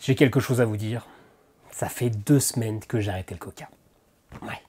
J'ai quelque chose à vous dire. Ça fait 2 semaines que j'ai arrêté le coca. Ouais.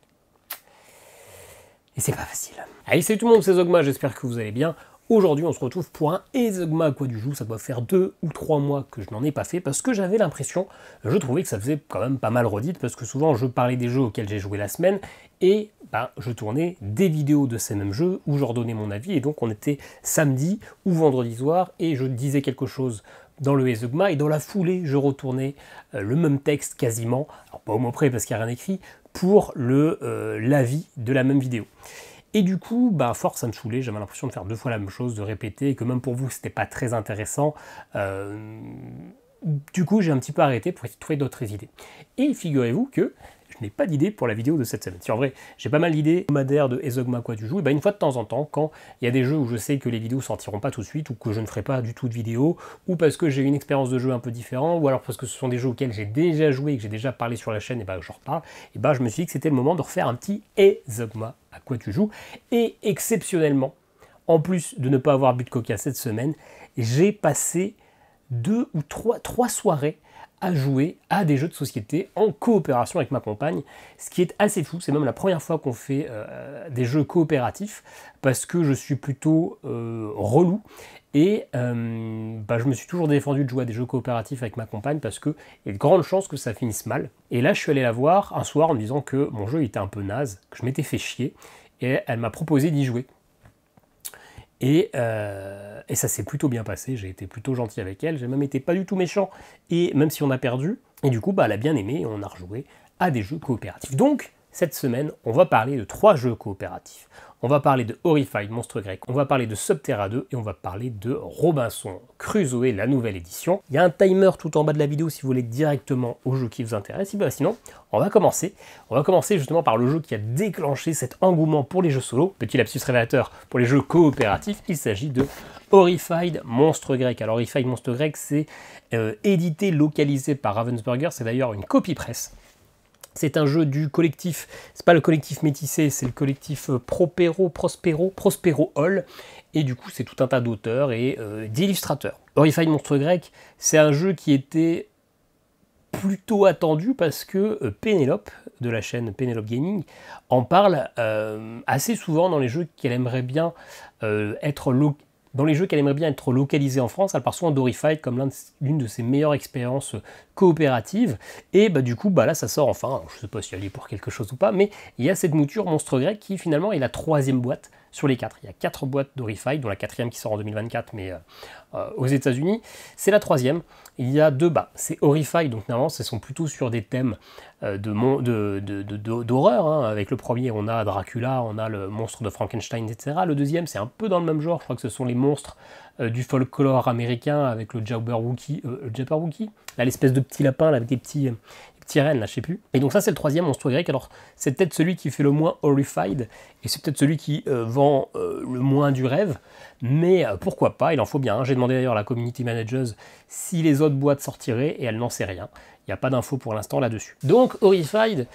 Et c'est pas facile. Allez, salut tout le monde, c'est Zogma, j'espère que vous allez bien. Aujourd'hui, on se retrouve pour un Ezogma quoi du jour. Ça doit faire 2 ou 3 mois que je n'en ai pas fait parce que j'avais l'impression, je trouvais que ça faisait quand même pas mal redite parce que souvent je parlais des jeux auxquels j'ai joué la semaine et je tournais des vidéos de ces mêmes jeux où je redonnais mon avis et donc on était samedi ou vendredi soir et je disais quelque chose dans le Ezogma et dans la foulée je retournais le même texte quasiment, alors pas au mot près parce qu'il n'y a rien écrit, pour l'avis de la même vidéo. Et du coup, force à me saouler, j'avais l'impression de faire 2 fois la même chose, de répéter, et que même pour vous, c'était pas très intéressant. Du coup, j'ai un petit peu arrêté pour essayer de trouver d'autres idées. Et figurez-vous que je n'ai pas d'idée pour la vidéo de cette semaine. Si en vrai, j'ai pas mal d'idées hebdomadaires de Ezogma quoi tu joues, et une fois de temps en temps, quand il y a des jeux où je sais que les vidéos sortiront pas tout de suite, ou que je ne ferai pas du tout de vidéo, ou parce que j'ai une expérience de jeu un peu différente, ou alors parce que ce sont des jeux auxquels j'ai déjà joué et que j'ai déjà parlé sur la chaîne, et j'en reparle, et je me suis dit que c'était le moment de refaire un petit Ezogma à quoi tu joues. Et exceptionnellement, en plus de ne pas avoir bu de coca cette semaine, j'ai passé 2 ou 3 soirées à jouer à des jeux de société en coopération avec ma compagne, ce qui est assez fou. C'est même la première fois qu'on fait des jeux coopératifs, parce que je suis plutôt relou, et je me suis toujours défendu de jouer à des jeux coopératifs avec ma compagne, parce qu'il y a de grandes chances que ça finisse mal. Et là, je suis allé la voir un soir en me disant que mon jeu était un peu naze, que je m'étais fait chier, et elle m'a proposé d'y jouer. Et ça s'est plutôt bien passé, j'ai été plutôt gentil avec elle, j'ai même été pas du tout méchant, et même si on a perdu, et du coup elle a bien aimé, et on a rejoué à des jeux coopératifs. Donc, cette semaine, on va parler de 3 jeux coopératifs. On va parler de Horrified Monstre Grec, on va parler de Subterra 2, et on va parler de Robinson Crusoe, la nouvelle édition. Il y a un timer tout en bas de la vidéo si vous voulez directement au jeu qui vous intéresse. Et sinon, on va commencer. On va commencer justement par le jeu qui a déclenché cet engouement pour les jeux solo. Petit lapsus révélateur pour les jeux coopératifs, il s'agit de Horrified Monstre Grec. Alors Horrified Monstre Grec, c'est édité, localisé par Ravensburger, c'est d'ailleurs une copie presse. C'est un jeu du collectif, c'est pas le collectif Métissé, c'est le collectif Prospero Hall, et du coup c'est tout un tas d'auteurs et d'illustrateurs. Horrified Monstre Grec, c'est un jeu qui était plutôt attendu parce que Pénélope, de la chaîne Pénélope Gaming, en parle assez souvent dans les jeux qu'elle aimerait bien être localisés en France. Elle parle souvent d'Horrified comme l'une de ses meilleures expériences coopératives. Et du coup, là, ça sort enfin. Alors, je ne sais pas si elle est pour quelque chose ou pas, mais il y a cette mouture Monstre Grec qui finalement est la 3e boîte sur les 4. Il y a 4 boîtes d'Horrified, dont la 4e qui sort en 2024, mais aux États-Unis. C'est la 3e. Il y a 2 c'est Horrified, donc normalement, ce sont plutôt sur des thèmes d'horreur. Hein. Avec le premier, on a Dracula, on a le monstre de Frankenstein, etc. Le deuxième, c'est un peu dans le même genre. Je crois que ce sont les monstres du folklore américain avec le Jabberwocky, là, l'espèce de petit lapin là, avec des petits rennes, là, je sais plus. Et donc ça, c'est le 3e Monstre Grec. Alors, c'est peut-être celui qui fait le moins Horrified, et c'est peut-être celui qui vend le moins du rêve, mais pourquoi pas, il en faut bien. Hein. J'ai demandé d'ailleurs à la community manager si les autres boîtes sortiraient, et elle n'en sait rien. Il n'y a pas d'infos pour l'instant là-dessus. Donc, Horrified,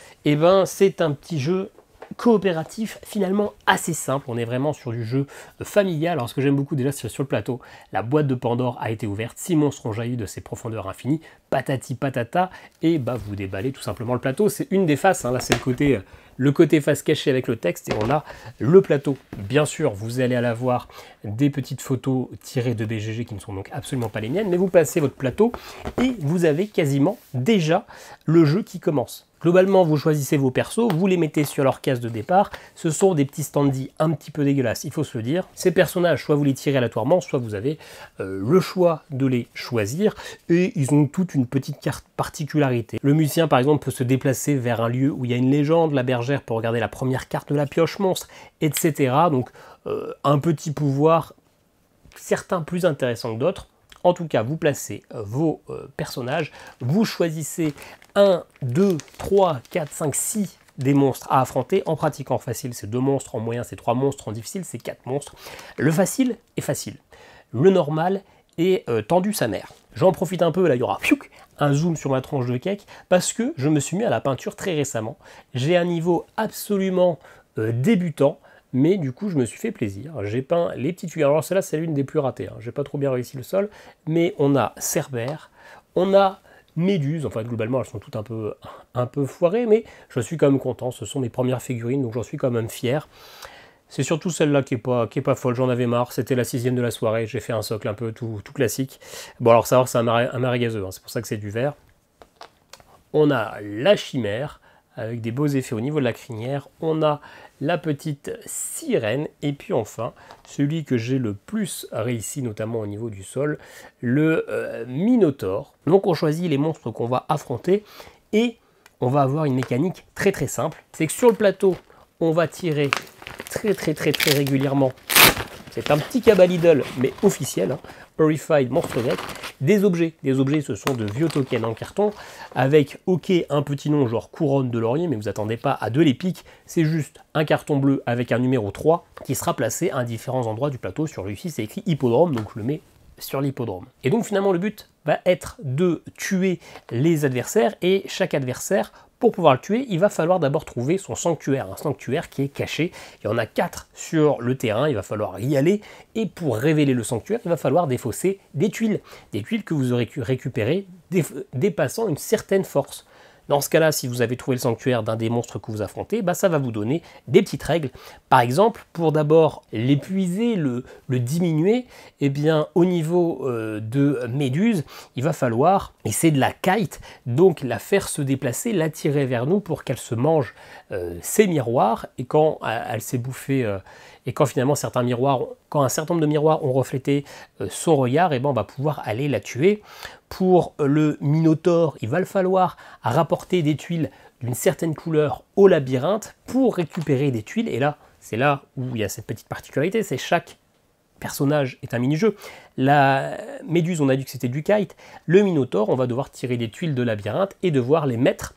c'est un petit jeu coopératif finalement assez simple. On est vraiment sur du jeu familial. Alors ce que j'aime beaucoup déjà, c'est sur le plateau, la boîte de Pandore a été ouverte, 6 monstres ont jailli de ses profondeurs infinies, patati patata, et vous déballez tout simplement le plateau. C'est une des faces, hein. Là c'est le côté face cachée avec le texte, et on a le plateau. Bien sûr, vous allez à la voir des petites photos tirées de BGG qui ne sont donc absolument pas les miennes, mais vous passez votre plateau et vous avez quasiment déjà le jeu qui commence. Globalement, vous choisissez vos persos, vous les mettez sur leur case de départ. Ce sont des petits standees un petit peu dégueulasses, il faut se le dire. Ces personnages, soit vous les tirez aléatoirement, soit vous avez le choix de les choisir. Et ils ont toute une petite carte particularité. Le musicien, par exemple, peut se déplacer vers un lieu où il y a une légende. La bergère peut regarder la première carte de la pioche monstre, etc. Donc, un petit pouvoir, certains plus intéressants que d'autres. En tout cas, vous placez vos personnages, vous choisissez 1, 2, 3, 4, 5, 6 des monstres à affronter. En pratique, en facile, c'est 2 monstres, en moyen, c'est 3 monstres, en difficile, c'est 4 monstres. Le facile est facile. Le normal est tendu sa mère. J'en profite un peu, là, il y aura un zoom sur ma tranche de cake, parce que je me suis mis à la peinture très récemment. J'ai un niveau absolument débutant, mais du coup je me suis fait plaisir, j'ai peint les petites figures. Alors celle-là c'est l'une des plus ratées, hein. J'ai pas trop bien réussi le sol, mais on a Cerbère, on a méduses. Enfin, globalement, elles sont toutes un peu foirées, mais je suis quand même content. Ce sont mes premières figurines, donc j'en suis quand même fier. C'est surtout celle-là qui est pas folle, j'en avais marre. C'était la 6e de la soirée, j'ai fait un socle un peu tout classique. Bon, alors savoir, c'est un marais gazeux, hein, c'est pour ça que c'est du vert. On a la chimère, avec des beaux effets au niveau de la crinière. On a la petite sirène. Et puis enfin, celui que j'ai le plus réussi, notamment au niveau du sol, le Minotaure. Donc on choisit les monstres qu'on va affronter. Et on va avoir une mécanique très très simple. C'est que sur le plateau, on va tirer très régulièrement. C'est un petit Cabal mais officiel, hein, Horrified Monstre Grec. Des objets, ce sont de vieux tokens en carton, avec, ok, un petit nom genre couronne de laurier, mais vous attendez pas à de l'épique, c'est juste un carton bleu avec un numéro 3 qui sera placé à différents endroits du plateau. Sur celui-ci, c'est écrit hippodrome, donc je le mets sur l'hippodrome. Et donc finalement, le but va être de tuer les adversaires, et chaque adversaire, pour pouvoir le tuer, il va falloir d'abord trouver son sanctuaire, un sanctuaire qui est caché. Il y en a 4 sur le terrain, il va falloir y aller, et pour révéler le sanctuaire, il va falloir défausser des tuiles que vous aurez récupérées dépassant une certaine force. Dans ce cas-là, si vous avez trouvé le sanctuaire d'un des monstres que vous affrontez, bah ça va vous donner des petites règles. Par exemple, pour d'abord l'épuiser, le diminuer, eh bien, au niveau de Méduse, il va falloir, et c'est de la kite, donc la faire se déplacer, l'attirer vers nous pour qu'elle se mange ses miroirs, et quand elle s'est bouffée, et quand finalement quand un certain nombre de miroirs ont reflété son regard, et ben on va pouvoir aller la tuer. Pour le Minotaure, il va le falloir rapporter des tuiles d'une certaine couleur au labyrinthe pour récupérer des tuiles. Et là, c'est là où il y a cette petite particularité, c'est chaque personnage est un mini-jeu. La Méduse, on a dit que c'était du kite. Le Minotaure, on va devoir tirer des tuiles de labyrinthe et devoir les mettre.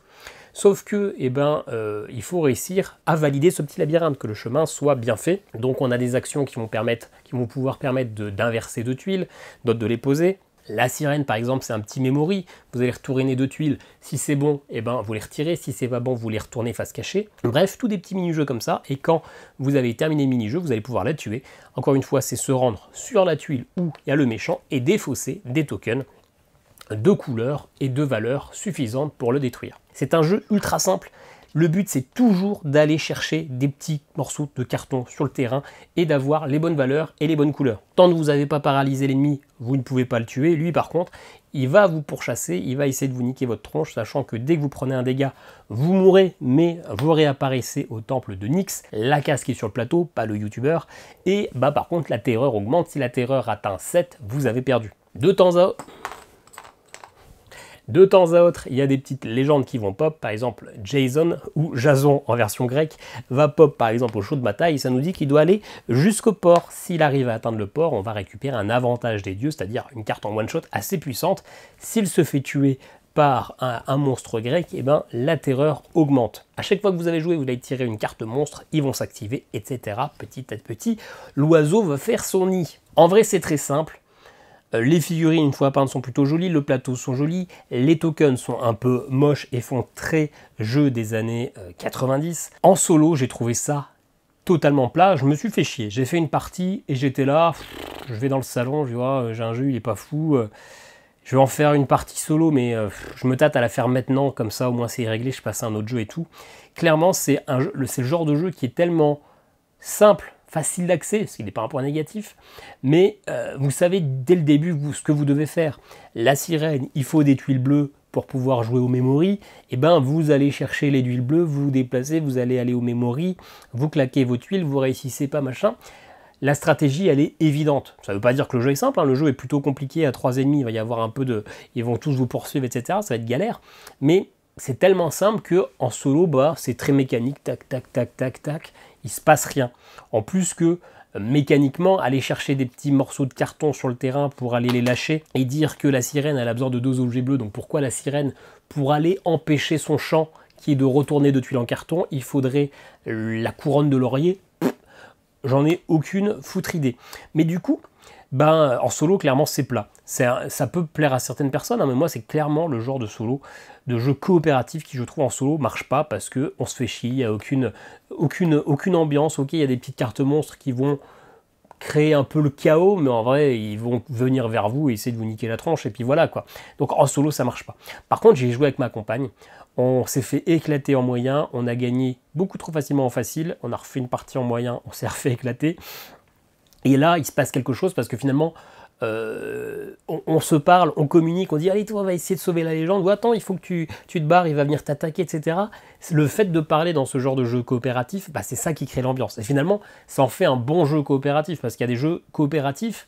Sauf que, eh ben, il faut réussir à valider ce petit labyrinthe, que le chemin soit bien fait. Donc on a des actions qui vont pouvoir permettre d'inverser 2 tuiles, d'autres de les poser. La sirène, par exemple, c'est un petit memory. Vous allez retourner 2 tuiles. Si c'est bon, eh ben, vous les retirez. Si c'est pas bon, vous les retournez face cachée. Bref, tous des petits mini-jeux comme ça. Et quand vous avez terminé le mini-jeu, vous allez pouvoir la tuer. Encore une fois, c'est se rendre sur la tuile où il y a le méchant et défausser des tokens de couleurs et de valeurs suffisantes pour le détruire. C'est un jeu ultra simple. Le but, c'est toujours d'aller chercher des petits morceaux de carton sur le terrain et d'avoir les bonnes valeurs et les bonnes couleurs. Tant que vous n'avez pas paralysé l'ennemi, vous ne pouvez pas le tuer. Lui, par contre, il va vous pourchasser, il va essayer de vous niquer votre tronche, sachant que dès que vous prenez un dégât, vous mourrez, mais vous réapparaissez au temple de Nyx, la case qui est sur le plateau, pas le youtubeur. Et bah par contre, la terreur augmente. Si la terreur atteint 7, vous avez perdu. De temps à autre, il y a des petites légendes qui vont pop, par exemple Jason, ou Jason en version grecque, va pop par exemple au champ de bataille, et ça nous dit qu'il doit aller jusqu'au port. S'il arrive à atteindre le port, on va récupérer un avantage des dieux, c'est-à-dire une carte en one-shot assez puissante. S'il se fait tuer par un monstre grec, et ben, la terreur augmente. À chaque fois que vous allez jouer, vous allez tirer une carte monstre, ils vont s'activer, etc. Petit à petit, l'oiseau va faire son nid. En vrai, c'est très simple. Les figurines, une fois peintes, sont plutôt jolies, le plateau sont jolis, les tokens sont un peu moches et font très jeu des années 90. En solo, j'ai trouvé ça totalement plat, je me suis fait chier. J'ai fait une partie et j'étais là, je vais dans le salon, je vois, j'ai un jeu, il est pas fou, je vais en faire une partie solo, mais je me tâte à la faire maintenant, comme ça au moins c'est réglé, je passe à un autre jeu et tout. Clairement, c'est le genre de jeu qui est tellement simple, facile d'accès, ce qui n'est pas un point négatif, mais vous savez dès le début ce que vous devez faire. La sirène, il faut des tuiles bleues pour pouvoir jouer au memory, et ben vous allez chercher les tuiles bleues, vous vous déplacez, vous allez aller au memory, vous claquez vos tuiles, vous réussissez pas, machin. La stratégie, elle est évidente. Ça ne veut pas dire que le jeu est simple, hein. Le jeu est plutôt compliqué à 3 ennemis, il va y avoir un peu de... Ils vont tous vous poursuivre, etc. Ça va être galère, mais c'est tellement simple que en solo, bah, c'est très mécanique, tac, tac, tac, tac, tac, il se passe rien. En plus que mécaniquement, aller chercher des petits morceaux de carton sur le terrain pour aller les lâcher et dire que la sirène, elle a besoin de 2 objets bleus, donc pourquoi la sirène? Pour aller empêcher son champ, qui est de retourner 2 tuiles en carton, il faudrait la couronne de laurier. J'en ai aucune foutre idée. Mais du coup, ben, en solo, clairement, c'est plat. Ça peut plaire à certaines personnes, hein, mais moi, c'est clairement le genre de solo, de jeu coopératif qui, je trouve, en solo, marche pas parce qu'on se fait chier, il n'y a aucune ambiance. Ok, il y a des petites cartes monstres qui vont créer un peu le chaos, mais en vrai, ils vont venir vers vous et essayer de vous niquer la tronche, et puis voilà quoi. Donc en solo, ça marche pas. Par contre, j'ai joué avec ma compagne, on s'est fait éclater en moyen, on a gagné beaucoup trop facilement en facile, on a refait une partie en moyen, on s'est refait éclater, et là, il se passe quelque chose, parce que finalement, on se parle, on communique, on dit allez toi on va essayer de sauver la légende, ou attends il faut que tu te barres, il va venir t'attaquer, etc. Le fait de parler dans ce genre de jeu coopératif, bah, c'est ça qui crée l'ambiance. Et finalement ça en fait un bon jeu coopératif, parce qu'il y a des jeux coopératifs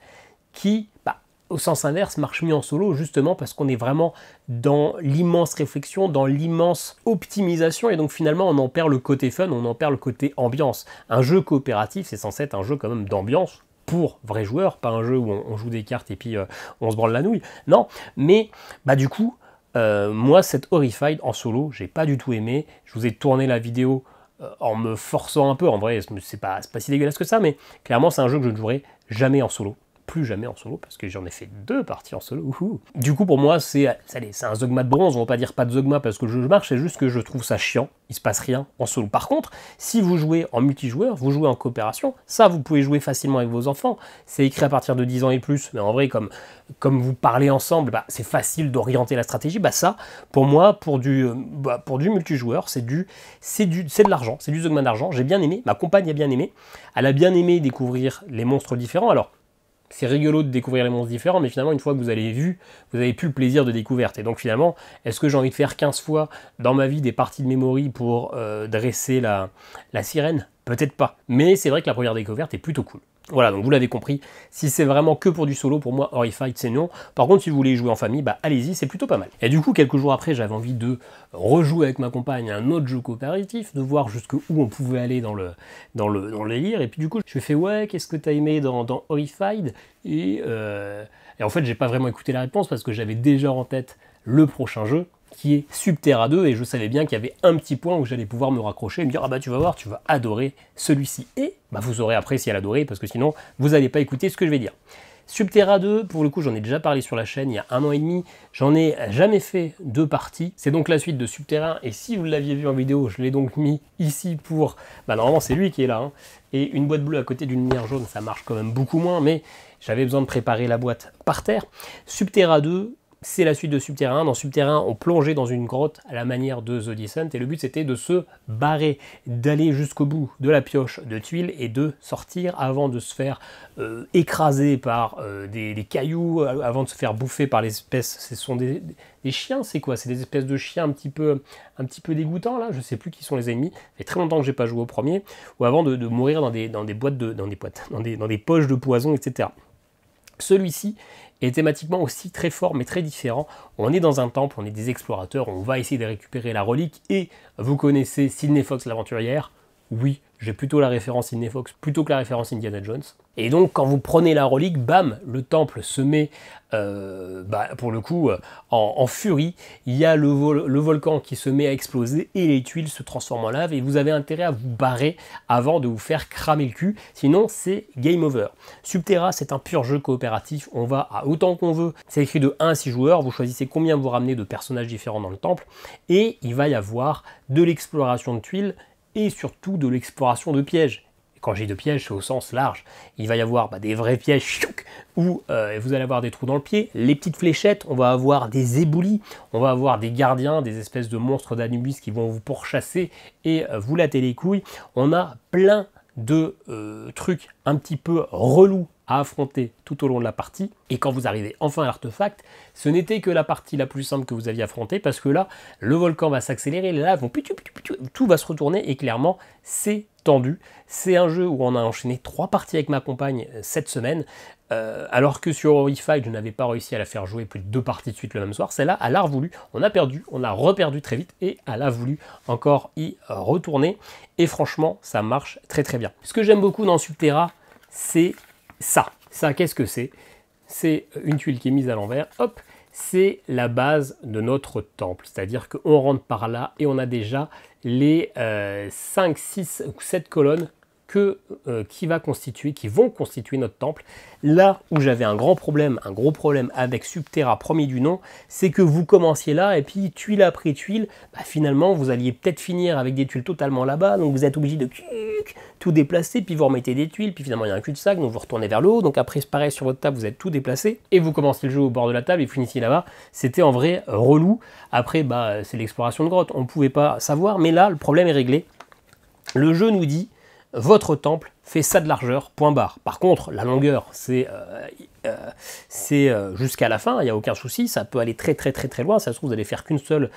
qui, bah, au sens inverse, marchent mieux en solo, justement parce qu'on est vraiment dans l'immense réflexion, dans l'immense optimisation, et donc finalement on en perd le côté fun, on en perd le côté ambiance. Un jeu coopératif, c'est censé être un jeu quand même d'ambiance, pour vrais joueurs, pas un jeu où on joue des cartes et puis on se branle la nouille. Non, mais bah du coup, moi cette Horrified en solo, j'ai pas du tout aimé. Je vous ai tourné la vidéo en me forçant un peu. En vrai, c'est pas si dégueulasse que ça, mais clairement c'est un jeu que je ne jouerai jamais en solo. Plus jamais en solo, parce que j'en ai fait 2 parties en solo. Ouhou. Du coup, pour moi, c'est un Zogma de bronze. On va pas dire pas de Zogma parce que le jeu marche, c'est juste que je trouve ça chiant. Il se passe rien en solo. Par contre, si vous jouez en multijoueur, vous jouez en coopération, ça, vous pouvez jouer facilement avec vos enfants. C'est écrit à partir de 10 ans et plus, mais en vrai, comme vous parlez ensemble, bah, c'est facile d'orienter la stratégie. Bah ça, pour moi, pour du multijoueur, c'est de l'argent, c'est du Zogma d'argent. J'ai bien aimé, ma compagne a bien aimé. Elle a bien aimé découvrir les monstres différents. Alors, c'est rigolo de découvrir les monstres différents, mais finalement, une fois que vous avez vu, vous avez plus le plaisir de découverte. Et donc finalement, est-ce que j'ai envie de faire 15 fois dans ma vie des parties de memory pour dresser la sirène? Peut-être pas. Mais c'est vrai que la première découverte est plutôt cool. Voilà, donc vous l'avez compris, si c'est vraiment que pour du solo, pour moi, Horrified, c'est non. Par contre, si vous voulez jouer en famille, bah allez-y, c'est plutôt pas mal. Et du coup, quelques jours après, j'avais envie de rejouer avec ma compagne un autre jeu coopératif, de voir jusqu'où on pouvait aller dans le délire. Et puis du coup, je me fais ouais, qu'est-ce que t'as aimé dans Horrified? Et en fait, j'ai pas vraiment écouté la réponse, parce que j'avais déjà en tête le prochain jeu, qui est Subterra 2, et je savais bien qu'il y avait un petit point où j'allais pouvoir me raccrocher et me dire ah bah tu vas voir, tu vas adorer celui-ci, et bah vous saurez après si elle adorait, parce que sinon vous n'allez pas écouter ce que je vais dire. Subterra 2, pour le coup j'en ai déjà parlé sur la chaîne il y a 1 an et demi, j'en ai jamais fait 2 parties, c'est donc la suite de Subterra, et si vous l'aviez vu en vidéo, je l'ai donc mis ici pour, bah normalement c'est lui qui est là, hein. Et une boîte bleue à côté d'une lumière jaune, ça marche quand même beaucoup moins, mais j'avais besoin de préparer la boîte par terre. Subterra 2, c'est la suite de Subterra 1. Dans Subterra 1, on plongeait dans une grotte à la manière de The Descent, et le but c'était de se barrer, d'aller jusqu'au bout de la pioche de tuiles et de sortir avant de se faire écraser par des cailloux, avant de se faire bouffer par les espèces. Ce sont des chiens, c'est quoi? C'est des espèces de chiens un petit peu dégoûtants là, je sais plus qui sont les ennemis. Ça fait très longtemps que j'ai pas joué au premier, ou avant de mourir dans des poches de poison, etc. Celui-ci est thématiquement aussi très fort mais très différent. On est dans un temple, on est des explorateurs, on va essayer de récupérer la relique, et vous connaissez Sydney Fox l'aventurière. Oui, j'ai plutôt la référence Sydney Fox plutôt que la référence Indiana Jones. Et donc quand vous prenez la relique, bam, le temple se met pour le coup en furie. Il y a le volcan qui se met à exploser et les tuiles se transforment en lave, et vous avez intérêt à vous barrer avant de vous faire cramer le cul, sinon c'est game over. Subterra, c'est un pur jeu coopératif, on va à autant qu'on veut, c'est écrit de 1 à 6 joueurs, vous choisissez combien vous ramenez de personnages différents dans le temple, et il va y avoir de l'exploration de tuiles et surtout de l'exploration de pièges. Et quand j'ai de pièges, c'est au sens large. Il va y avoir des vrais pièges où vous allez avoir des trous dans le pied, les petites fléchettes, on va avoir des éboulis, on va avoir des gardiens, des espèces de monstres d'Anubis qui vont vous pourchasser et vous latter les couilles. On a plein de trucs un petit peu relous à affronter tout au long de la partie, et quand vous arrivez enfin à l'artefact, ce n'était que la partie la plus simple que vous aviez affrontée, parce que là, le volcan va s'accélérer, les laves vont tout va se retourner, et clairement, c'est tendu. C'est un jeu où on a enchaîné 3 parties avec ma compagne cette semaine, alors que sur Horrified, je n'avais pas réussi à la faire jouer plus de 2 parties de suite le même soir. Celle-là, elle a revoulu, on a perdu, on a reperdu très vite, et elle a voulu encore y retourner, et franchement, ça marche très très bien. Ce que j'aime beaucoup dans Subterra, c'est ça. Ça, qu'est-ce que c'est? C'est une tuile qui est mise à l'envers, hop, c'est la base de notre temple. C'est-à-dire qu'on rentre par là et on a déjà les 5, 6 ou 7 colonnes qui vont constituer notre temple. Là où j'avais un gros problème avec Subterra premier du nom, c'est que vous commenciez là et puis tuile après tuile, finalement vous alliez peut-être finir avec des tuiles totalement là-bas, donc vous êtes obligé de tout déplacer, puis vous remettez des tuiles, puis finalement il y a un cul-de-sac, donc vous retournez vers le haut, donc après c'est pareil sur votre table, vous êtes tout déplacé, et vous commencez le jeu au bord de la table et vous finissez là-bas. C'était en vrai relou. Après c'est l'exploration de grotte, on ne pouvait pas savoir, mais là le problème est réglé. Le jeu nous dit votre temple fait ça de largeur, point barre. Par contre, la longueur, c'est jusqu'à la fin, il n'y a aucun souci, ça peut aller très loin, ça se trouve vous allez faire qu'une seule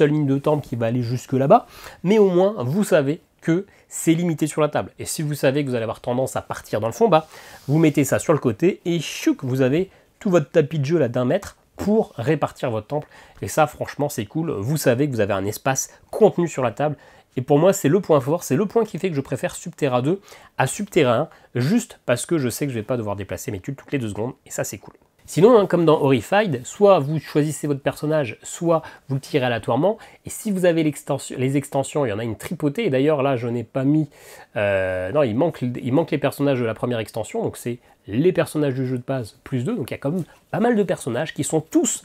ligne de temple qui va aller jusque là-bas, mais au moins vous savez que c'est limité sur la table. Et si vous savez que vous allez avoir tendance à partir dans le fond, vous mettez ça sur le côté et chouc, vous avez tout votre tapis de jeu là d'1 mètre pour répartir votre temple. Et ça, franchement, c'est cool. Vous savez que vous avez un espace contenu sur la table. Et pour moi, c'est le point fort, c'est le point qui fait que je préfère Subterra 2 à Subterra 1, juste parce que je sais que je ne vais pas devoir déplacer mes tuiles toutes les 2 secondes, et ça, c'est cool. Sinon, comme dans Horrified, soit vous choisissez votre personnage, soit vous le tirez aléatoirement, et si vous avez les extensions, il y en a une tripotée, et d'ailleurs là, je n'ai pas mis... non, il manque les personnages de la première extension, donc c'est les personnages du jeu de base plus 2, donc il y a quand même pas mal de personnages qui sont tous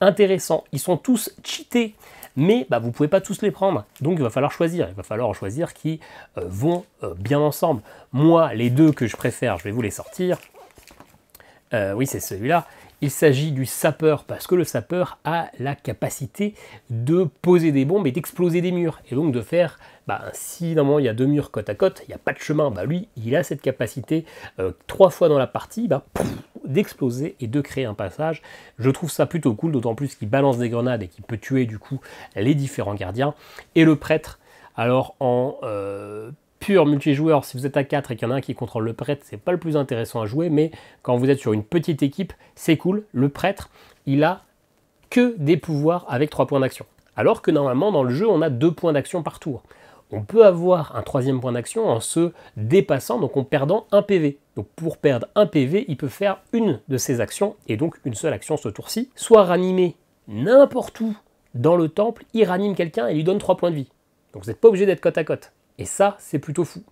intéressants, ils sont tous cheatés, mais vous ne pouvez pas tous les prendre, donc il va falloir choisir qui vont bien ensemble. Moi, les 2 que je préfère, je vais vous les sortir. Oui, c'est celui-là. Il s'agit du sapeur, parce que le sapeur a la capacité de poser des bombes et d'exploser des murs, et donc de faire, si normalement il y a 2 murs côte à côte, il n'y a pas de chemin, lui, il a cette capacité 3 fois dans la partie, d'exploser et de créer un passage. Je trouve ça plutôt cool, d'autant plus qu'il balance des grenades et qu'il peut tuer du coup les différents gardiens. Et le prêtre, alors en pur multijoueur, si vous êtes à 4 et qu'il y en a un qui contrôle le prêtre, c'est pas le plus intéressant à jouer, mais quand vous êtes sur une petite équipe, c'est cool. Le prêtre, il a que des pouvoirs avec 3 points d'action. Alors que normalement, dans le jeu, on a 2 points d'action par tour. On peut avoir un 3e point d'action en se dépassant, donc en perdant 1 PV. Donc pour perdre 1 PV, il peut faire une de ses actions, et donc une seule action ce tour-ci. Soit ranimer n'importe où dans le temple, il ranime quelqu'un et lui donne 3 points de vie. Donc vous n'êtes pas obligé d'être côte à côte. Et ça, c'est plutôt fou.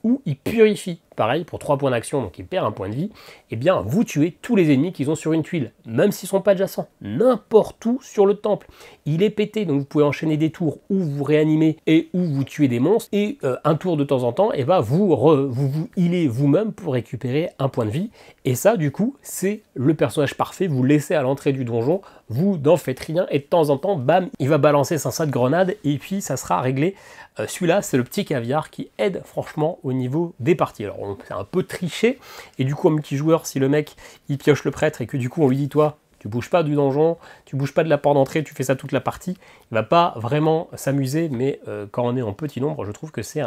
Ou il purifie, pareil, pour 3 points d'action, donc il perd 1 point de vie, et bien vous tuez tous les ennemis qu'ils ont sur une tuile, même s'ils ne sont pas adjacents, n'importe où sur le temple. Il est pété, donc vous pouvez enchaîner des tours où vous réanimez et où vous tuez des monstres, et un tour de temps en temps, et vous healez vous-même pour récupérer 1 point de vie, et ça, du coup, c'est le personnage parfait, vous le laissez à l'entrée du donjon, vous n'en faites rien, et de temps en temps, bam, il va balancer son sac de grenades, et puis ça sera réglé. Celui-là, c'est le petit caviar qui aide franchement au niveau des parties. Alors, c'est un peu triché, et du coup, en multijoueur, si le mec, il pioche le prêtre, et que du coup, on lui dit, toi, tu bouges pas du donjon, tu bouges pas de la porte d'entrée, tu fais ça toute la partie, il va pas vraiment s'amuser, mais quand on est en petit nombre, je trouve que c'est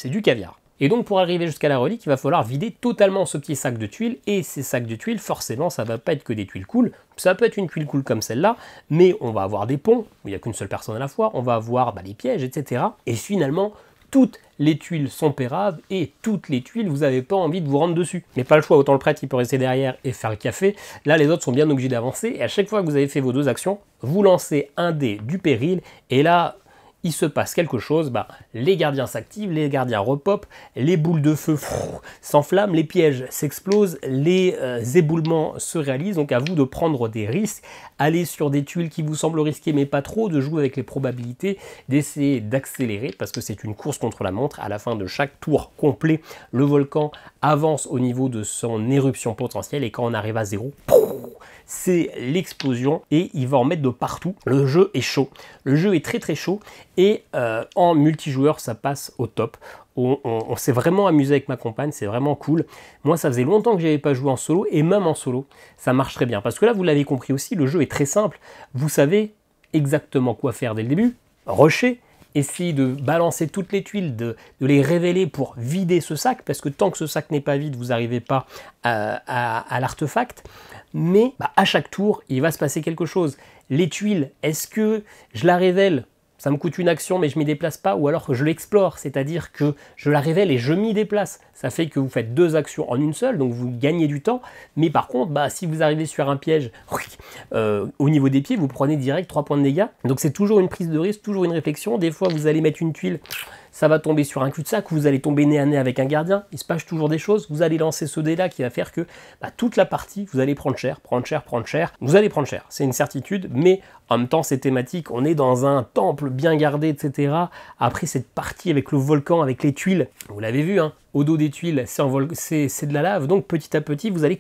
du caviar. Et donc pour arriver jusqu'à la relique, il va falloir vider totalement ce petit sac de tuiles, et ces sacs de tuiles, forcément, ça va pas être que des tuiles cool, ça peut être une tuile cool comme celle-là, mais on va avoir des ponts, où il n'y a qu'une seule personne à la fois, on va avoir les pièges, etc. Et finalement, toutes les tuiles sont péraves, et toutes les tuiles, vous n'avez pas envie de vous rendre dessus. Mais pas le choix, autant le prêtre, il peut rester derrière et faire le café. Là, les autres sont bien obligés d'avancer, et à chaque fois que vous avez fait vos 2 actions, vous lancez un dé du péril, et là, il se passe quelque chose, les gardiens s'activent, les gardiens repopent, les boules de feu s'enflamment, les pièges s'explosent, les éboulements se réalisent, donc à vous de prendre des risques, aller sur des tuiles qui vous semblent risquées mais pas trop, de jouer avec les probabilités, d'essayer d'accélérer, parce que c'est une course contre la montre. À la fin de chaque tour complet, le volcan avance au niveau de son éruption potentielle, et quand on arrive à 0, c'est l'explosion, et il va en mettre de partout. Le jeu est chaud, le jeu est très chaud, et en multijoueur ça passe au top. On s'est vraiment amusé avec ma compagne, c'est vraiment cool. Moi ça faisait longtemps que j'avais pas joué en solo, et même en solo ça marche très bien, parce que là vous l'avez compris aussi, le jeu est très simple, vous savez exactement quoi faire dès le début, rusher, essayer de balancer toutes les tuiles, de les révéler pour vider ce sac, parce que tant que ce sac n'est pas vide, vous n'arrivez pas à l'artefact. Mais à chaque tour, il va se passer quelque chose. Les tuiles, est-ce que je la révèle, ça me coûte une action mais je m'y déplace pas, ou alors que je l'explore, c'est-à-dire que je la révèle et je m'y déplace. Ça fait que vous faites 2 actions en une seule, donc vous gagnez du temps, mais par contre, si vous arrivez sur un piège au niveau des pieds, vous prenez direct 3 points de dégâts. Donc c'est toujours une prise de risque, toujours une réflexion. Des fois, vous allez mettre une tuile, ça va tomber sur un cul-de-sac, vous allez tomber nez à nez avec un gardien, il se passe toujours des choses, vous allez lancer ce dé là qui va faire que toute la partie, vous allez prendre cher, vous allez prendre cher, c'est une certitude, mais en même temps c'est thématique, on est dans un temple bien gardé, etc. Après cette partie avec le volcan, avec les tuiles, vous l'avez vu, hein, au dos des tuiles, c'est de la lave, donc petit à petit, vous allez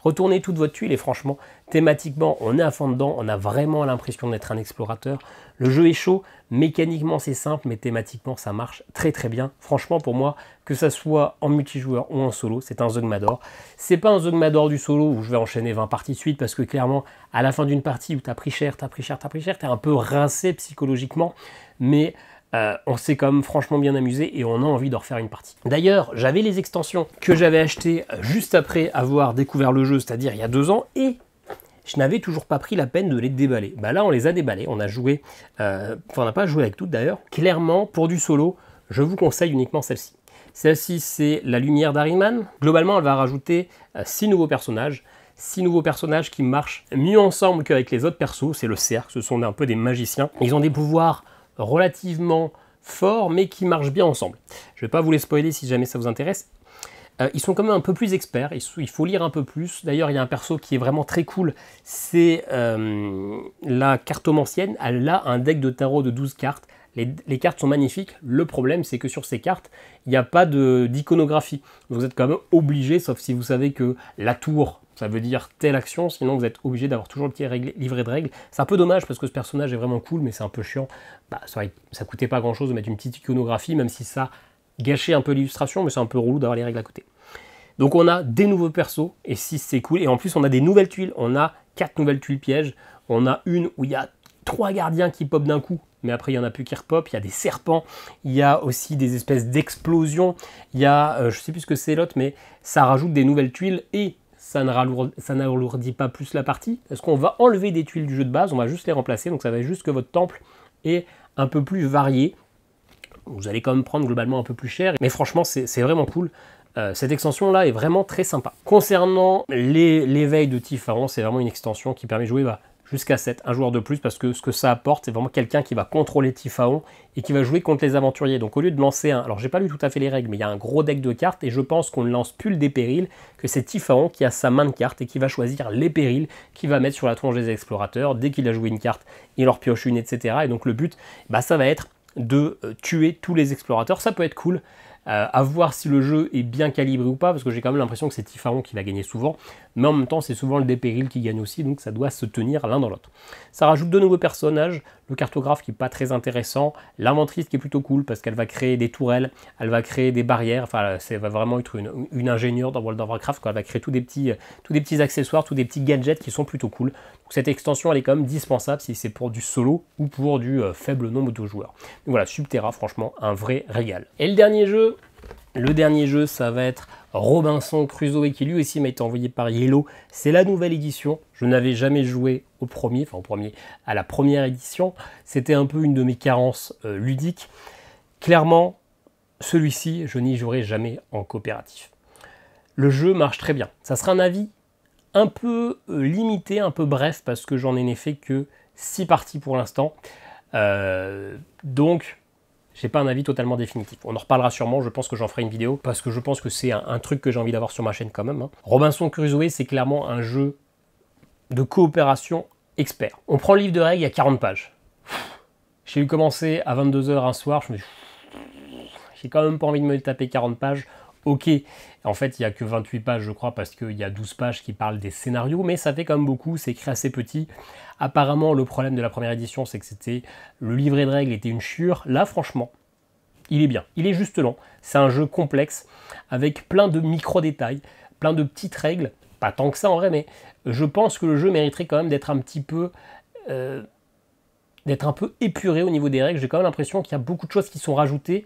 retourner toute votre tuile, et franchement, thématiquement, on est à fond dedans, on a vraiment l'impression d'être un explorateur. Le jeu est chaud, mécaniquement c'est simple, mais thématiquement ça marche très très bien. Franchement, pour moi, que ça soit en multijoueur ou en solo, c'est un Zogmador. C'est pas un Zogmador du solo où je vais enchaîner 20 parties de suite, parce que clairement, à la fin d'une partie où t'as pris cher, t'es un peu rincé psychologiquement, mais on s'est quand même franchement bien amusé et on a envie de refaire une partie. D'ailleurs, j'avais les extensions que j'avais achetées juste après avoir découvert le jeu, c'est-à-dire il y a 2 ans, et je n'avais toujours pas pris la peine de les déballer. Bah là, on les a déballés, on a joué, on n'a pas joué avec toutes d'ailleurs. Clairement, pour du solo, je vous conseille uniquement celle-ci. Celle-ci, c'est la lumière d'Ahriman. Globalement, elle va rajouter 6 nouveaux personnages. 6 nouveaux personnages qui marchent mieux ensemble qu'avec les autres persos. C'est le cercle, ce sont un peu des magiciens. Ils ont des pouvoirs relativement forts, mais qui marchent bien ensemble. Je ne vais pas vous les spoiler si jamais ça vous intéresse. Ils sont quand même un peu plus experts, il faut lire un peu plus. D'ailleurs, il y a un perso qui est vraiment très cool, c'est la cartomancienne. Elle a un deck de tarot de 12 cartes. Les cartes sont magnifiques. Le problème, c'est que sur ces cartes, il n'y a pas d'iconographie. Vous êtes quand même obligé, sauf si vous savez que la tour, ça veut dire telle action, sinon vous êtes obligé d'avoir toujours le petit livret de règles. C'est un peu dommage parce que ce personnage est vraiment cool, mais c'est un peu chiant. Ça coûtait pas grand chose de mettre une petite iconographie, même si ça gâchait un peu l'illustration, mais c'est un peu relou d'avoir les règles à côté. Donc on a des nouveaux persos, et 6 c'est cool, et en plus on a des nouvelles tuiles, on a 4 nouvelles tuiles pièges, on a une où il y a 3 gardiens qui popent d'un coup, mais après il n'y en a plus qui repopent, il y a des serpents, il y a aussi des espèces d'explosions, il y a, je sais plus ce que c'est l'autre, mais ça rajoute des nouvelles tuiles, et ça n'alourdit pas plus la partie, parce qu'on va enlever des tuiles du jeu de base, on va juste les remplacer, donc ça va être juste que votre temple est un peu plus varié. Vous allez quand même prendre globalement un peu plus cher, mais franchement c'est vraiment cool. Cette extension là est vraiment très sympa. Concernant l'éveil de Typhaon, c'est vraiment une extension qui permet de jouer jusqu'à 7, un joueur de plus, parce que ce que ça apporte, c'est vraiment quelqu'un qui va contrôler Typhaon et qui va jouer contre les aventuriers. Donc au lieu de lancer alors j'ai pas lu tout à fait les règles, mais il y a un gros deck de cartes, et je pense qu'on ne lance plus le dé péril, que c'est Typhaon qui a sa main de cartes et qui va choisir les périls qu'il va mettre sur la tronche des explorateurs. Dès qu'il a joué une carte, il leur pioche une, etc. Et donc le but, ça va être de tuer tous les explorateurs. Ça peut être cool. À voir si le jeu est bien calibré ou pas, parce que j'ai quand même l'impression que c'est Typhaon qui va gagner souvent, mais en même temps c'est souvent le dé péril qui gagne aussi, donc ça doit se tenir l'un dans l'autre. Ça rajoute 2 nouveaux personnages, le cartographe qui n'est pas très intéressant, l'inventrice qui est plutôt cool parce qu'elle va créer des tourelles, elle va créer des barrières, enfin ça va vraiment être une ingénieure dans World of Warcraft, quoi. Elle va créer tous des petits accessoires, tous des petits gadgets qui sont plutôt cool. Donc cette extension elle est quand même dispensable si c'est pour du solo ou pour du faible nombre de joueurs. Donc voilà, Subterra, franchement un vrai régal. Et le dernier jeu, ça va être Robinson Crusoe, qui lui aussi m'a été envoyé par Yellow. C'est la nouvelle édition. Je n'avais jamais joué à la première édition. C'était un peu une de mes carences ludiques. Clairement, celui-ci, je n'y jouerai jamais en coopératif. Le jeu marche très bien. Ça sera un avis un peu limité, un peu bref, parce que j'en ai fait que 6 parties pour l'instant. Donc, j'ai pas un avis totalement définitif. On en reparlera sûrement, je pense que j'en ferai une vidéo, parce que je pense que c'est un truc que j'ai envie d'avoir sur ma chaîne quand même. Hein. Robinson Crusoe, c'est clairement un jeu de coopération expert. On prend le livre de règles, il y a 40 pages. J'ai eu commencé à 22 h un soir, je me dis, j'ai quand même pas envie de me taper 40 pages. Ok, en fait il n'y a que 28 pages je crois, parce qu'il y a 12 pages qui parlent des scénarios, mais ça fait quand même beaucoup, c'est écrit assez petit. Apparemment le problème de la première édition c'est que le livret de règles était une chure. Là franchement, il est bien, il est juste long. C'est un jeu complexe, avec plein de micro-détails, plein de petites règles, pas tant que ça en vrai, mais je pense que le jeu mériterait quand même d'être un petit peu... d'être un peu épuré au niveau des règles. J'ai quand même l'impression qu'il y a beaucoup de choses qui sont rajoutées.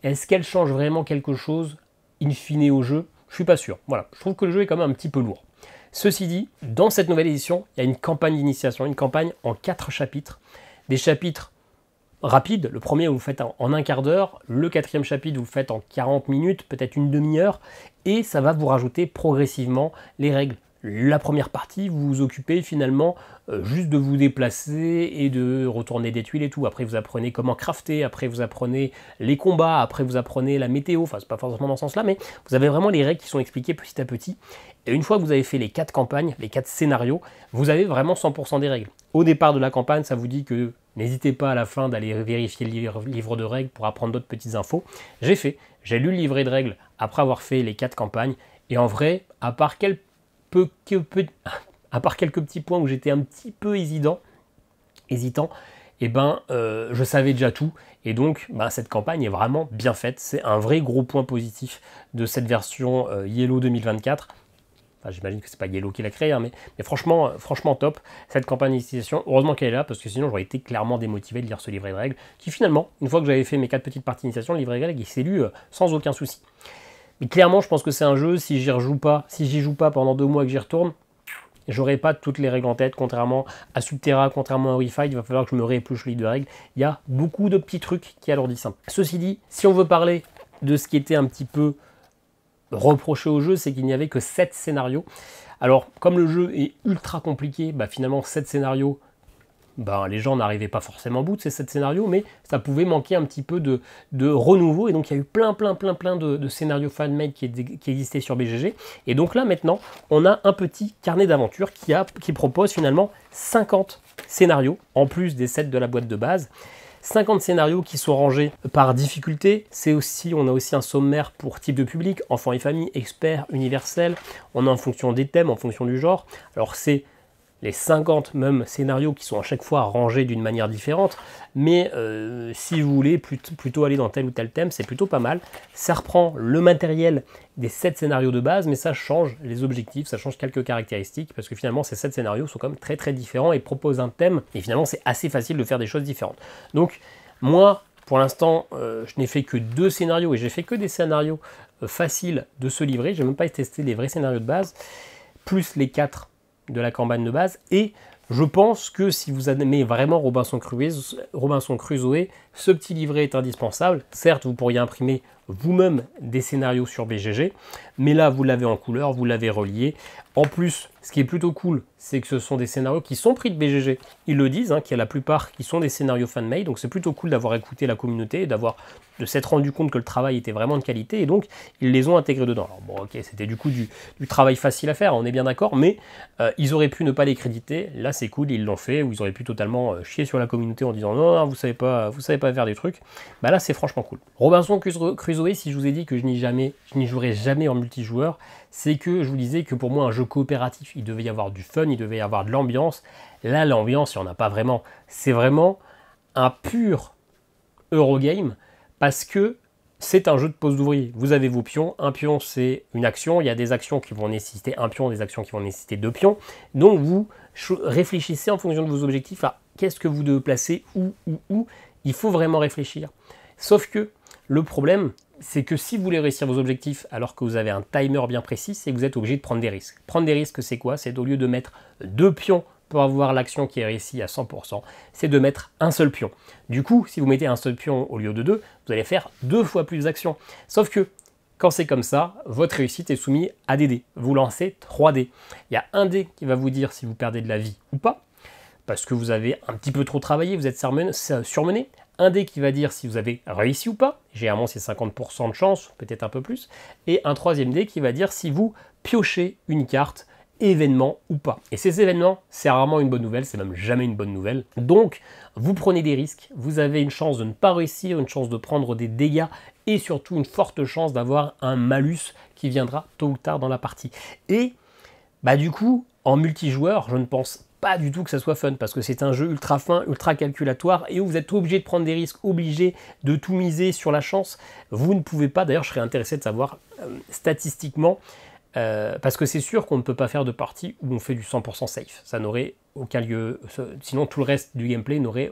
Est-ce qu'elles changent vraiment quelque chose in fine au jeu? Je suis pas sûr. Voilà, je trouve que le jeu est quand même un petit peu lourd. Ceci dit, dans cette nouvelle édition, il y a une campagne d'initiation, une campagne en 4 chapitres. Des chapitres rapides. Le premier, vous le faites en un quart d'heure. Le 4e chapitre, vous le faites en 40 minutes, peut-être une demi-heure. Et ça va vous rajouter progressivement les règles la première partie, vous vous occupez finalement juste de vous déplacer et de retourner des tuiles et tout. Après, vous apprenez comment crafter, après vous apprenez les combats, après vous apprenez la météo, enfin c'est pas forcément dans ce sens-là, mais vous avez vraiment les règles qui sont expliquées petit à petit. Et une fois que vous avez fait les 4 campagnes, les 4 scénarios, vous avez vraiment 100% des règles. Au départ de la campagne, ça vous dit que n'hésitez pas à la fin d'aller vérifier le livre de règles pour apprendre d'autres petites infos. J'ai lu le livret de règles après avoir fait les 4 campagnes, et en vrai, à part quelques petits points où j'étais un petit peu hésitant, je savais déjà tout. Et donc, cette campagne est vraiment bien faite. C'est un vrai gros point positif de cette version Yellow 2024. Enfin, j'imagine que c'est pas Yellow qui l'a créé, hein, mais franchement top. Cette campagne d'initiation, heureusement qu'elle est là, parce que sinon j'aurais été clairement démotivé de lire ce livret de règles, qui finalement, une fois que j'avais fait mes 4 petites parties d'initiation, le livret de règles, il s'est lu sans aucun souci. Mais clairement, je pense que c'est un jeu, si j'y joue pas pendant 2 mois et que j'y retourne, j'aurai pas toutes les règles en tête, contrairement à Subterra, contrairement à Refight, il va falloir que je me réépluche le livre de règles. Il y a beaucoup de petits trucs qui alourdissent. Ceci dit, si on veut parler de ce qui était un petit peu reproché au jeu, c'est qu'il n'y avait que 7 scénarios. Alors, comme le jeu est ultra compliqué, finalement 7 scénarios, les gens n'arrivaient pas forcément au bout de ces 7 scénarios, mais ça pouvait manquer un petit peu de renouveau, et donc il y a eu plein de scénarios fan-made qui existaient sur BGG, et donc là maintenant, on a un petit carnet d'aventure qui propose finalement 50 scénarios, en plus des 7 de la boîte de base, 50 scénarios qui sont rangés par difficulté. On a aussi un sommaire pour type de public, enfants et famille, experts, universel, on a en fonction des thèmes, en fonction du genre, alors c'est les 50 mêmes scénarios qui sont à chaque fois rangés d'une manière différente, mais si vous voulez plutôt aller dans tel ou tel thème, c'est plutôt pas mal. Ça reprend le matériel des 7 scénarios de base, mais ça change les objectifs, ça change quelques caractéristiques, parce que finalement ces 7 scénarios sont quand même très différents et proposent un thème, et finalement c'est assez facile de faire des choses différentes. Donc moi, pour l'instant, je n'ai fait que 2 scénarios, et j'ai fait que des scénarios faciles de se livrer, j'ai même pas testé les vrais scénarios de base, plus les 4 de la campagne de base, et je pense que si vous aimez vraiment Robinson Crusoe, ce petit livret est indispensable. Certes, vous pourriez imprimer vous-même des scénarios sur BGG, mais là, vous l'avez en couleur, vous l'avez relié. En plus, ce qui est plutôt cool, c'est que ce sont des scénarios qui sont pris de BGG. Ils le disent, qu'il y a la plupart qui sont des scénarios fan-made, donc c'est plutôt cool d'avoir écouté la communauté, de s'être rendu compte que le travail était vraiment de qualité, et donc ils les ont intégrés dedans. Alors bon, ok, c'était du coup du travail facile à faire, on est bien d'accord, mais ils auraient pu ne pas les créditer. Là, c'est cool, ils l'ont fait, ou ils auraient pu totalement chier sur la communauté en disant non, vous savez pas faire des trucs. Là, c'est franchement cool. Robinson Crusoe, si je vous ai dit que je n'y jouerai jamais en multijoueur, c'est que je vous disais que pour moi, un jeu coopératif, il devait y avoir du fun, il devait y avoir de l'ambiance. Là, l'ambiance, il n'y en a pas vraiment. C'est vraiment un pur Eurogame, parce que c'est un jeu de pose d'ouvrier. Vous avez vos pions, un pion c'est une action, il y a des actions qui vont nécessiter un pion, des actions qui vont nécessiter 2 pions. Donc vous réfléchissez en fonction de vos objectifs à qu'est-ce que vous devez placer, où. Il faut vraiment réfléchir. Sauf que le problème, c'est que si vous voulez réussir vos objectifs alors que vous avez un timer bien précis, c'est que vous êtes obligé de prendre des risques. Prendre des risques, c'est quoi? C'est au lieu de mettre 2 pions pour avoir l'action qui est réussie à 100%, c'est de mettre un seul pion. Du coup, si vous mettez un seul pion au lieu de 2, vous allez faire 2 fois plus d'actions. Sauf que, quand c'est comme ça, votre réussite est soumise à des dés. Vous lancez 3 dés. Il y a un dé qui va vous dire si vous perdez de la vie ou pas, parce que vous avez un petit peu trop travaillé, vous êtes surmené. Un dé qui va dire si vous avez réussi ou pas, généralement c'est 50% de chance, peut-être un peu plus, et un 3e dé qui va dire si vous piochez une carte, événement ou pas. Et ces événements, c'est rarement une bonne nouvelle, c'est même jamais une bonne nouvelle. Donc, vous prenez des risques, vous avez une chance de ne pas réussir, une chance de prendre des dégâts, et surtout une forte chance d'avoir un malus qui viendra tôt ou tard dans la partie. Et, du coup, en multijoueur, je ne pense pas du tout que ça soit fun, parce que c'est un jeu ultra fin, ultra calculatoire, et où vous êtes obligé de prendre des risques, obligé de tout miser sur la chance. Vous ne pouvez pas, d'ailleurs je serais intéressé de savoir statistiquement, parce que c'est sûr qu'on ne peut pas faire de partie où on fait du 100% safe, ça n'aurait aucun lieu, sinon tout le reste du gameplay n'aurait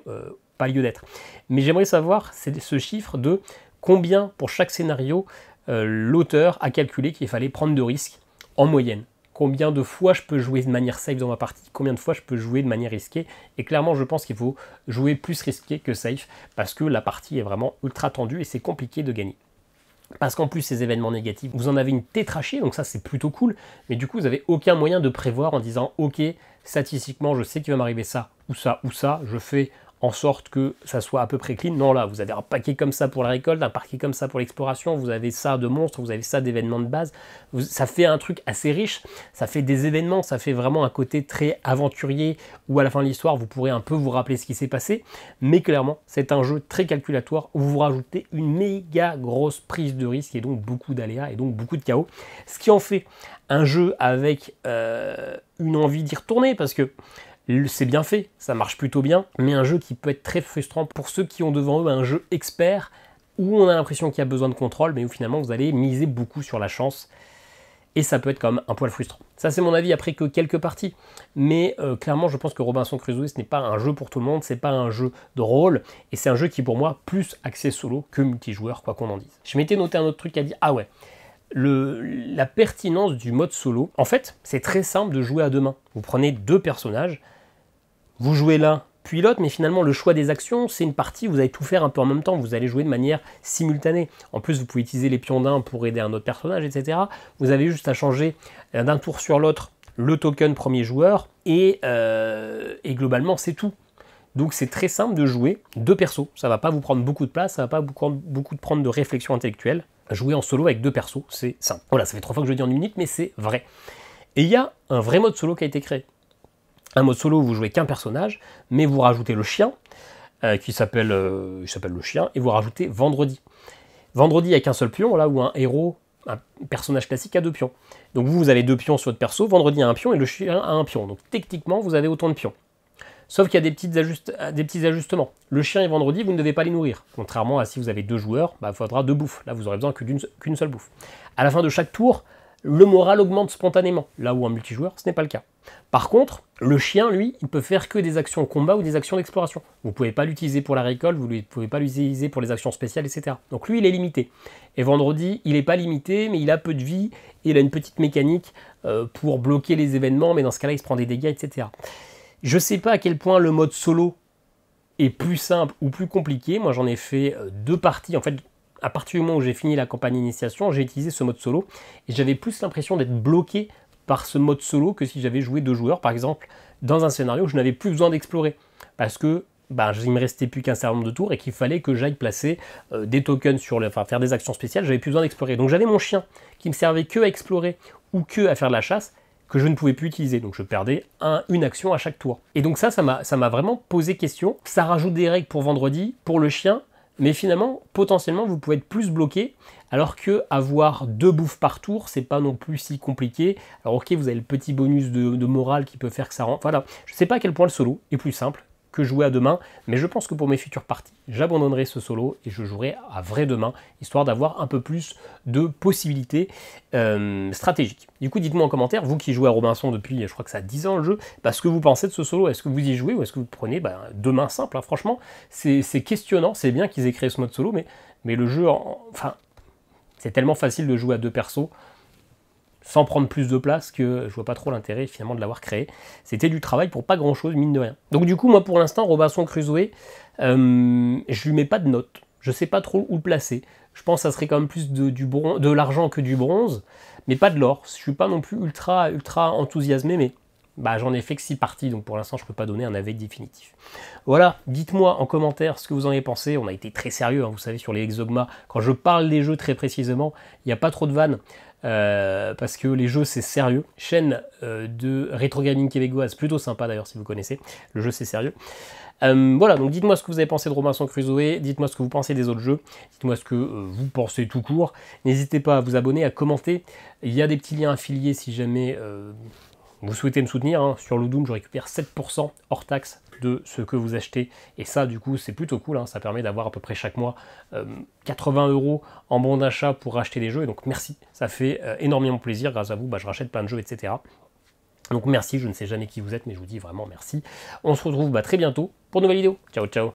pas lieu d'être. Mais j'aimerais savoir ce chiffre de combien pour chaque scénario l'auteur a calculé qu'il fallait prendre de risques en moyenne. Combien de fois je peux jouer de manière safe dans ma partie, combien de fois je peux jouer de manière risquée. Et clairement, je pense qu'il faut jouer plus risqué que safe, parce que la partie est vraiment ultra tendue et c'est compliqué de gagner. Parce qu'en plus, ces événements négatifs, vous en avez une tétrachée, donc ça c'est plutôt cool, mais du coup, vous n'avez aucun moyen de prévoir en disant « Ok, statistiquement, je sais qu'il va m'arriver ça, ou ça, je fais en sorte que ça soit à peu près clean. » Non, là, vous avez un paquet comme ça pour la récolte, un paquet comme ça pour l'exploration, vous avez ça de monstres, vous avez ça d'événements de base. Ça fait un truc assez riche, ça fait des événements, ça fait vraiment un côté très aventurier, où à la fin de l'histoire, vous pourrez un peu vous rappeler ce qui s'est passé, mais clairement, c'est un jeu très calculatoire, où vous rajoutez une méga grosse prise de risque, et donc beaucoup d'aléas, et donc beaucoup de chaos, ce qui en fait un jeu avec une envie d'y retourner, parce que c'est bien fait, ça marche plutôt bien, mais un jeu qui peut être très frustrant pour ceux qui ont devant eux un jeu expert, où on a l'impression qu'il y a besoin de contrôle, mais où finalement vous allez miser beaucoup sur la chance, et ça peut être quand même un poil frustrant. Ça c'est mon avis après que quelques parties, mais clairement je pense que Robinson Crusoe ce n'est pas un jeu pour tout le monde, c'est pas un jeu de rôle, et c'est un jeu qui pour moi plus axé solo que multijoueur, quoi qu'on en dise. Je m'étais noté un autre truc à dire, ah ouais, la pertinence du mode solo, en fait c'est très simple de jouer à deux mains. Vous prenez deux personnages, vous jouez l'un puis l'autre, mais finalement le choix des actions, c'est une partie où vous allez tout faire un peu en même temps, vous allez jouer de manière simultanée. En plus, vous pouvez utiliser les pions d'un pour aider un autre personnage, etc. Vous avez juste à changer d'un tour sur l'autre le token premier joueur, et globalement c'est tout. Donc c'est très simple de jouer deux persos, ça va pas vous prendre beaucoup de place, ça va pas vous prendre beaucoup de réflexion intellectuelle. Jouer en solo avec deux persos, c'est simple. Voilà, ça fait 3 fois que je le dis en 1 minute, mais c'est vrai. Et il y a un vrai mode solo qui a été créé. Un mode solo où vous jouez qu'un personnage, mais vous rajoutez le chien, qui s'appelle le chien, et vous rajoutez Vendredi. Vendredi avec un seul pion, là où un héros, un personnage classique a 2 pions. Donc vous avez 2 pions sur votre perso, Vendredi a un pion et le chien a un pion. Donc techniquement, vous avez autant de pions. Sauf qu'il y a des petits ajustements. Le chien et Vendredi, vous ne devez pas les nourrir. Contrairement à si vous avez 2 joueurs, il faudra 2 bouffes. Là, vous aurez besoin qu'une seule bouffe. À la fin de chaque tour, le moral augmente spontanément. Là où en multijoueur, ce n'est pas le cas. Par contre, le chien, lui, il peut faire que des actions combat ou des actions d'exploration. Vous ne pouvez pas l'utiliser pour la récolte, vous ne pouvez pas l'utiliser pour les actions spéciales, etc. Donc lui, il est limité. Et Vendredi, il n'est pas limité, mais il a peu de vie, et il a une petite mécanique pour bloquer les événements, mais dans ce cas-là, il se prend des dégâts, etc. Je ne sais pas à quel point le mode solo est plus simple ou plus compliqué. Moi, j'en ai fait 2 parties. En fait, à partir du moment où j'ai fini la campagne initiation, j'ai utilisé ce mode solo, et j'avais plus l'impression d'être bloqué par ce mode solo que si j'avais joué 2 joueurs, par exemple, dans un scénario où je n'avais plus besoin d'explorer. Parce que il me restait plus qu'un certain nombre de tours et qu'il fallait que j'aille placer des tokens faire des actions spéciales, j'avais plus besoin d'explorer. Donc j'avais mon chien qui me servait que à explorer ou que à faire de la chasse, que je ne pouvais plus utiliser. Donc je perdais une action à chaque tour. Et donc ça m'a vraiment posé question. Ça rajoute des règles pour Vendredi, pour le chien, mais finalement, potentiellement, vous pouvez être plus bloqué, alors que avoir 2 bouffes par tour, c'est pas non plus si compliqué. Alors ok, vous avez le petit bonus de morale qui peut faire que ça rend... Voilà, je sais pas à quel point le solo est plus simple que jouer à 2 mains, mais je pense que pour mes futures parties, j'abandonnerai ce solo et je jouerai à vrai 2 mains, histoire d'avoir un peu plus de possibilités stratégiques. Du coup, dites-moi en commentaire, vous qui jouez à Robinson depuis, je crois que ça a 10 ans le jeu, ce que vous pensez de ce solo. Est-ce que vous y jouez ou est-ce que vous prenez 2 mains simples, hein. Franchement, c'est questionnant, c'est bien qu'ils aient créé ce mode solo, mais le jeu, c'est tellement facile de jouer à 2 persos, sans prendre plus de place, que je vois pas trop l'intérêt finalement de l'avoir créé. C'était du travail pour pas grand chose, mine de rien. Donc du coup, moi pour l'instant, Robinson Crusoe, je lui mets pas de note. Je sais pas trop où le placer. Je pense que ça serait quand même plus de l'argent que du bronze, mais pas de l'or. Je suis pas non plus ultra enthousiasmé, mais j'en ai fait que 6 parties, donc pour l'instant je peux pas donner un avis définitif. Voilà, dites-moi en commentaire ce que vous en avez pensé. On a été très sérieux, hein, vous savez, sur les Exogma. Quand je parle des jeux très précisément, il n'y a pas trop de vannes. Parce que les jeux c'est sérieux. Chaîne de rétro gaming québécoise, plutôt sympa d'ailleurs si vous connaissez. Le jeu c'est sérieux. Voilà, donc dites-moi ce que vous avez pensé de Robinson Crusoe, dites-moi ce que vous pensez des autres jeux, dites-moi ce que vous pensez tout court. N'hésitez pas à vous abonner, à commenter. Il y a des petits liens affiliés si jamais vous souhaitez me soutenir. Hein. Sur Ludum, je récupère 7% hors taxe de ce que vous achetez, et ça du coup c'est plutôt cool, hein. Ça permet d'avoir à peu près chaque mois 80 € en bon d'achat pour racheter des jeux, et donc merci, ça fait énormément plaisir. Grâce à vous, je rachète plein de jeux, etc. Donc merci, je ne sais jamais qui vous êtes, mais je vous dis vraiment merci. On se retrouve très bientôt pour une nouvelle vidéo. Ciao, ciao.